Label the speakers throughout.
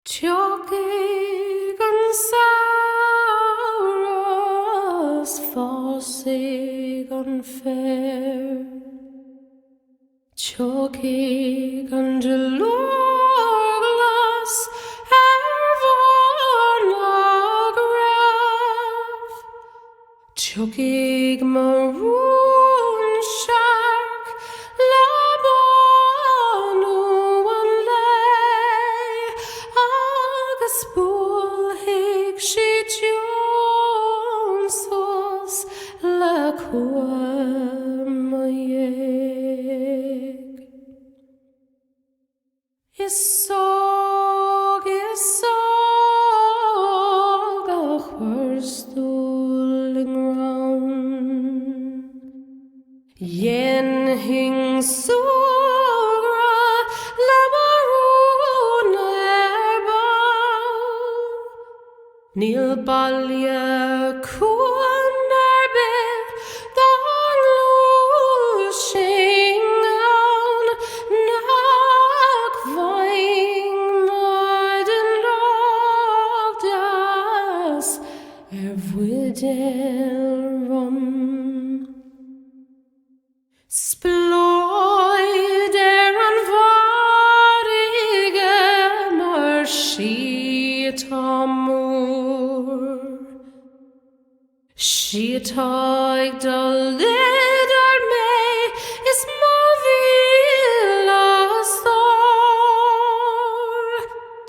Speaker 1: Tiocfaidh an samhradh fásfaidh an féar. Tiocfaidh an duilliúr glas bharr gcraobh. Tiocfaidh rúinsearc bánú Agus buailfidh sí tiúin suas le cuain maighdean. Is a chuir dúil ngreann. Dhéanfainn súgradh le bharr níl baile cuain bith ngluaisfinn Nach, bhfaighinn maighdean dheas bhuiilfidh rum. Sploid an bharr mar siatá mór. Siatá ag duilliúr mé is maighdean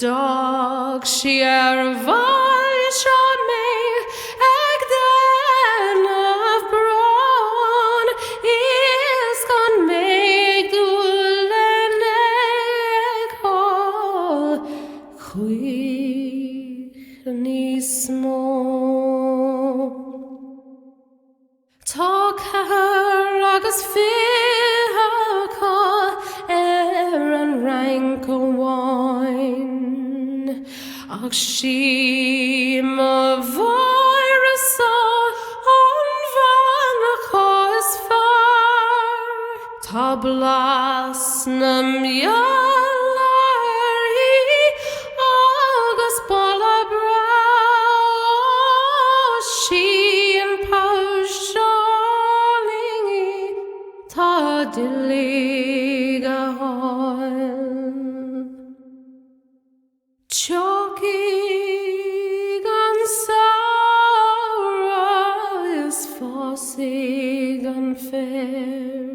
Speaker 1: Dag sí bhaile seo mé ag déanamh brán is gan maighdean chuir níos mó. Tá ceathair agus fiacha an rang cumhaidh ach sí Mháire-sa an bhanach tá glas na Agus baile sí an páiseáling tá duilliúr Tiocfaidh an samhradh fásfaidh an féar.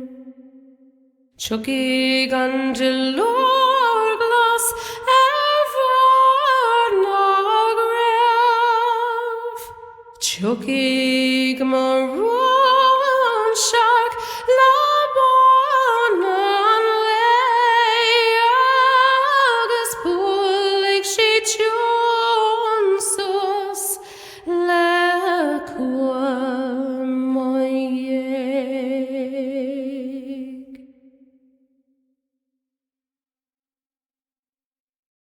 Speaker 1: Tiocfaidh an duilliúr glas bharr gcraobh. Tiocfaidh